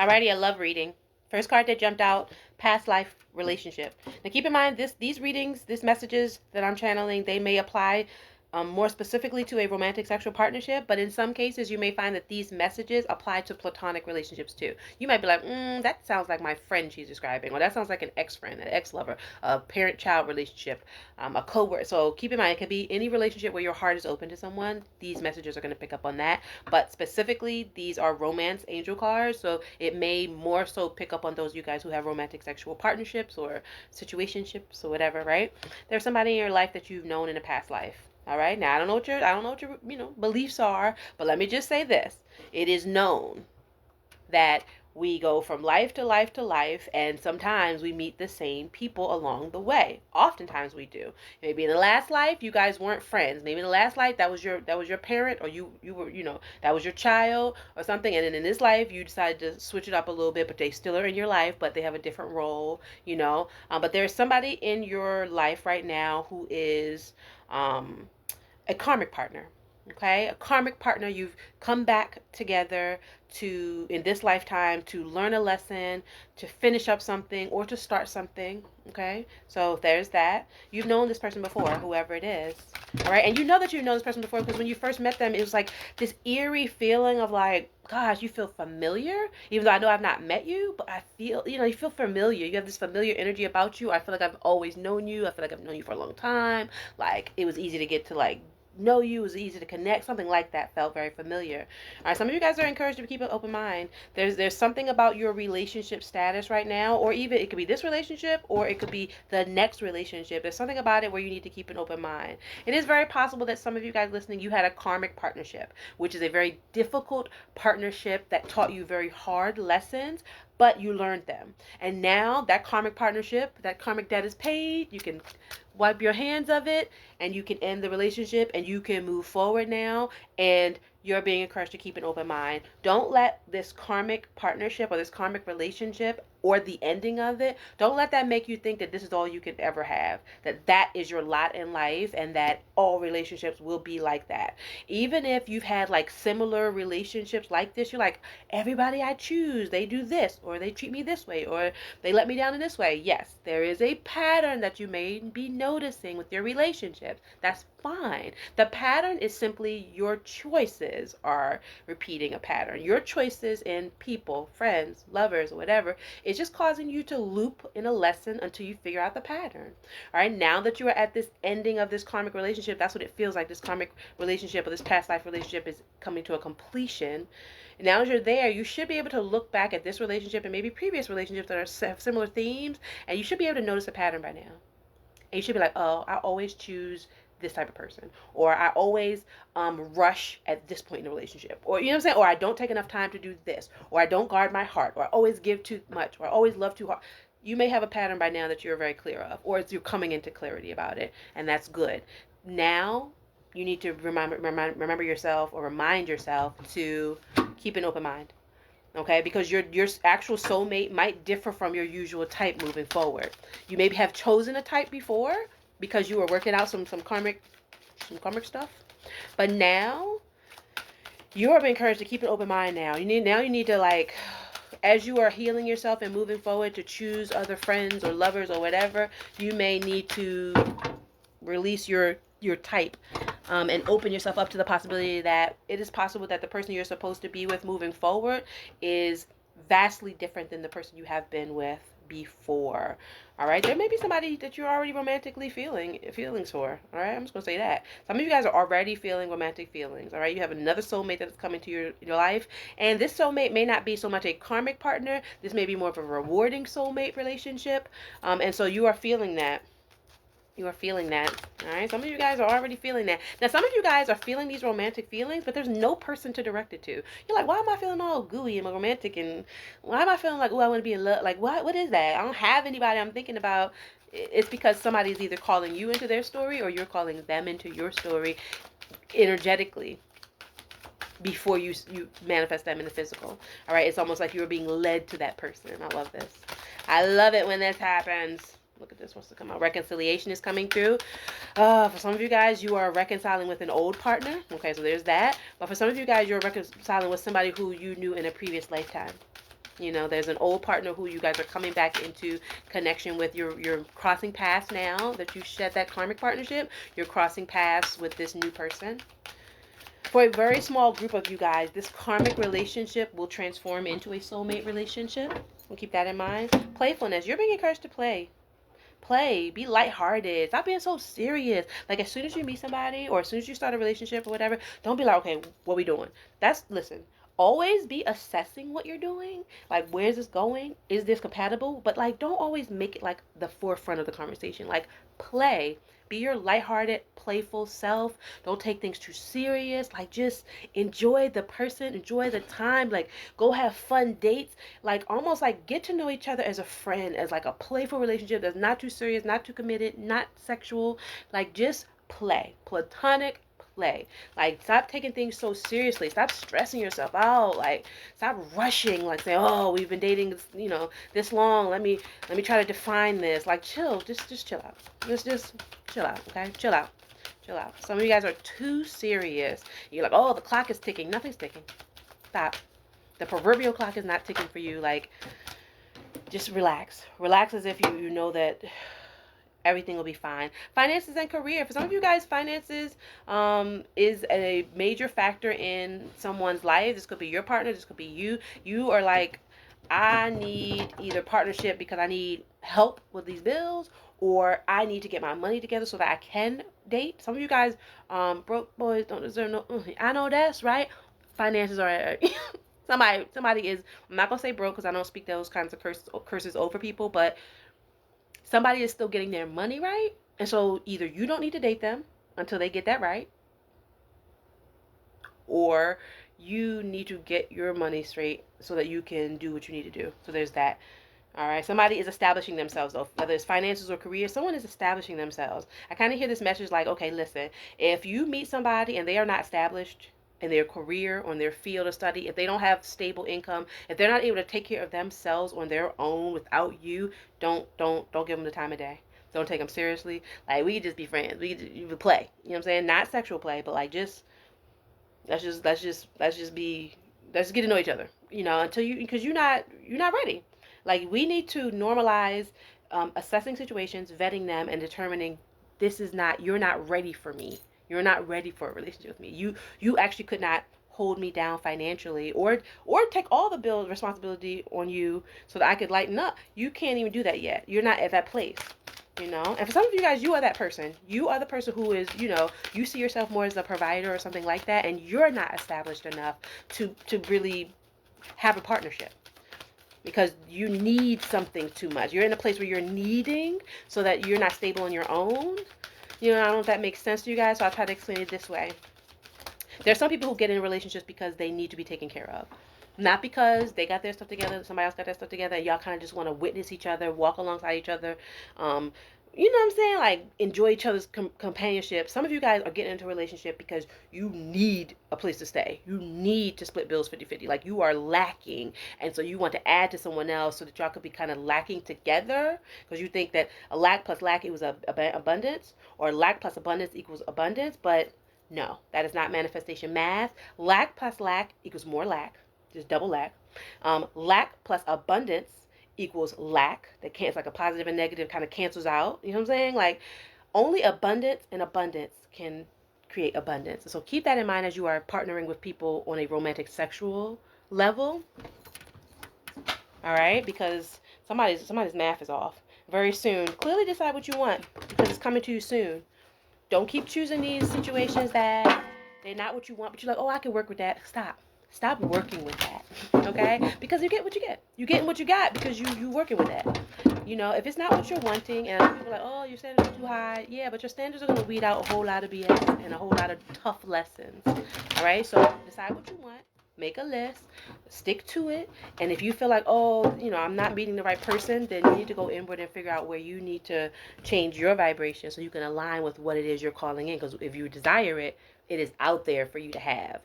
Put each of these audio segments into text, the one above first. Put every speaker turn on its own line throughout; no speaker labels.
Alrighty, I love reading. First card that jumped out, past life relationship. Now keep in mind these readings, these messages that I'm channeling, they may apply more specifically to a romantic sexual partnership, but in some cases you may find that these messages apply to platonic relationships too. You might be like, that sounds like my friend she's describing, or that sounds like an ex-friend, an ex-lover, a parent-child relationship, a co-worker. So keep in mind, it can be any relationship where your heart is open to someone. These messages are going to pick up on that, but specifically, these are romance angel cards, so it may more so pick up on those you guys who have romantic sexual partnerships or situationships or whatever, right? There's somebody in your life that you've known in a past life. All right. Now I don't know what your beliefs are, but let me just say this: it is known that we go from life to life to life, and sometimes we meet the same people along the way. Oftentimes we do. Maybe in the last life you guys weren't friends. Maybe in the last life that was your parent, or you were that was your child or something. And then in this life you decided to switch it up a little bit, but they still are in your life, but they have a different role. But there's somebody in your life right now who is a karmic partner. Okay, a karmic partner. You've come back together to, in this lifetime, to learn a lesson, to finish up something, or to start something. Okay, so there's that. You've known this person before, whoever it is. All right, and you know that you've known this person before because when you first met them, it was like this eerie feeling of like, gosh, you feel familiar. Even though I know I've not met you, but I feel, you feel familiar. You have this familiar energy about you. I feel like I've always known you. I feel like I've known you for a long time. Like it was easy to get to like know you, was easy to connect, something like that felt very familiar. All right, some of you guys are encouraged to keep an open mind. There's something about your relationship status right now, or even it could be this relationship, or it could be the next relationship. There's something about it where you need to keep an open mind. It is very possible that some of you guys listening, you had a karmic partnership, which is a very difficult partnership that taught you very hard lessons, but you learned them. And now that karmic partnership, that karmic debt is paid. You can wipe your hands of it, and you can end the relationship, and you can move forward now, and you're being encouraged to keep an open mind. Don't let this karmic partnership or this karmic relationship or the ending of it, don't let that make you think that this is all you can ever have, that is your lot in life, and that all relationships will be like that. Even if you've had like similar relationships like this, you're like, everybody I choose, they do this, or they treat me this way, or they let me down in this way. Yes, there is a pattern that you may be noticing with your relationships. That's fine. The pattern is simply your choices are repeating a pattern. Your choices in people, friends, lovers, or whatever, it's just causing you to loop in a lesson until you figure out the pattern. All right, now that you are at this ending of this karmic relationship, that's what it feels like. This karmic relationship or this past life relationship is coming to a completion. And now that you're there, you should be able to look back at this relationship and maybe previous relationships that have similar themes, and you should be able to notice a pattern by now. And you should be like, oh, I always choose this type of person, or I always rush at this point in the relationship, or you know what I'm saying, or I don't take enough time to do this, or I don't guard my heart, or I always give too much, or I always love too hard. You may have a pattern by now that you're very clear of, or you're coming into clarity about it, and that's good. Now you need to remember yourself, or remind yourself to keep an open mind. Okay, because your actual soulmate might differ from your usual type moving forward. You maybe have chosen a type before because you were working out some karmic stuff, but now you are being encouraged to keep an open mind. Now you need to, like, as you are healing yourself and moving forward, to choose other friends or lovers or whatever. You may need to release your type, and open yourself up to the possibility that it is possible that the person you're supposed to be with moving forward is vastly different than the person you have been with before. All right, there may be somebody that you're already romantically feelings for. All right, I'm just gonna say that some of you guys are already feeling romantic feelings. All right, you have another soulmate that's coming to your life, and this soulmate may not be so much a karmic partner. This may be more of a rewarding soulmate relationship, and so you are feeling that. You are feeling that. All right. Some of you guys are already feeling that. Now, some of you guys are feeling these romantic feelings, but there's no person to direct it to. You're like, why am I feeling all gooey and romantic? And why am I feeling like, oh, I want to be in love? Like, what is that? I don't have anybody I'm thinking about. It's because somebody's either calling you into their story, or you're calling them into your story energetically before you manifest them in the physical. All right. It's almost like you're being led to that person. I love this. I love it when this happens. Look at this, wants to come out. Reconciliation is coming through. For some of you guys, you are reconciling with an old partner. Okay, so there's that. But for some of you guys, you're reconciling with somebody who you knew in a previous lifetime. You know, there's an old partner who you guys are coming back into connection with. You're crossing paths now that you shed that karmic partnership. You're crossing paths with this new person. For a very small group of you guys, this karmic relationship will transform into a soulmate relationship. We'll keep that in mind. Playfulness. You're being encouraged to play. Play. Be lighthearted. Stop being so serious. Like, as soon as you meet somebody or as soon as you start a relationship or whatever, don't be like, okay, what we doing? Listen, always be assessing what you're doing. Like, where's this going? Is this compatible? But, like, don't always make it, like, the forefront of the conversation. Like, play. Be your lighthearted, playful self. Don't take things too serious. Like, just enjoy the person. Enjoy the time. Like, go have fun dates. Like, almost like get to know each other as a friend, as like a playful relationship that's not too serious, not too committed, not sexual. Like, just play. Platonic play. Like, stop taking things so seriously. Stop stressing yourself out. Like, stop rushing. Like, say, oh, we've been dating, this long. Let me try to define this. Like, chill. Just chill out. Just chill out. Okay, chill out. Chill out. Some of you guys are too serious. You're like, oh, the clock is ticking. Nothing's ticking. Stop. The proverbial clock is not ticking for you. Like, just relax. Relax as if you know that everything will be fine. Finances and career. For some of you guys, finances is a major factor in someone's life. This could be your partner. This could be you. You are like, I need either partnership because I need help with these bills, or I need to get my money together so that I can date. Some of you guys, broke boys don't deserve no. I know that's right. Finances are. Somebody is. I'm not gonna say broke because I don't speak those kinds of curses over people, but somebody is still getting their money right, and so either you don't need to date them until they get that right, or you need to get your money straight so that you can do what you need to do. So there's that. All right, somebody is establishing themselves, though, whether it's finances or career. Someone is establishing themselves. I kind of hear this message like, okay, listen, if you meet somebody and they are not established in their career or in their field of study, if they don't have stable income, if they're not able to take care of themselves on their own without you, don't give them the time of day. Don't take them seriously. Like, we could just be friends. We could play. You know what I'm saying? Not sexual play, but like just let's just get to know each other. You know, because you're not ready. Like, we need to normalize assessing situations, vetting them, and determining you're not ready for me. You're not ready for a relationship with me. You actually could not hold me down financially or take all the bill responsibility on you so that I could lighten up. You can't even do that yet. You're not at that place. You know, and for some of you guys, you are that person. You are the person who is, you see yourself more as a provider or something like that, and you're not established enough to really have a partnership because you need something too much. You're in a place where you're needing so that you're not stable on your own. You know, I don't know if that makes sense to you guys, so I'll try to explain it this way. There are some people who get in relationships because they need to be taken care of. Not because they got their stuff together, somebody else got their stuff together, and y'all kind of just want to witness each other, walk alongside each other. You know what I'm saying? Like, enjoy each other's companionship. Some of you guys are getting into a relationship because you need a place to stay. You need to split bills 50-50. Like, you are lacking. And so you want to add to someone else so that y'all could be kind of lacking together. Because you think that a lack plus lack equals abundance. Or lack plus abundance equals abundance. But no, that is not manifestation math. Lack plus lack equals more lack. Just double lack. Lack plus abundance equals lack. It's like a positive and negative kind of cancels out. You know what I'm saying? Like, only abundance and abundance can create abundance. So keep that in mind as you are partnering with people on a romantic sexual level. All right? Because somebody's math is off. Very soon. Clearly decide what you want because it's coming to you soon. Don't keep choosing these situations that they're not what you want, but you're like, oh, I can work with that. Stop working with that, okay? Because you get what you get. You getting what you got because you working with that. You know, if it's not what you're wanting, and people are like, oh, your standards are too high. Yeah, but your standards are going to weed out a whole lot of BS and a whole lot of tough lessons. All right? So decide what you want. Make a list. Stick to it. And if you feel like, oh, I'm not meeting the right person, then you need to go inward and figure out where you need to change your vibration so you can align with what it is you're calling in. Because if you desire it, it is out there for you to have.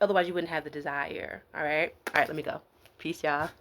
Otherwise, you wouldn't have the desire. All right? All right, let me go. Peace, y'all.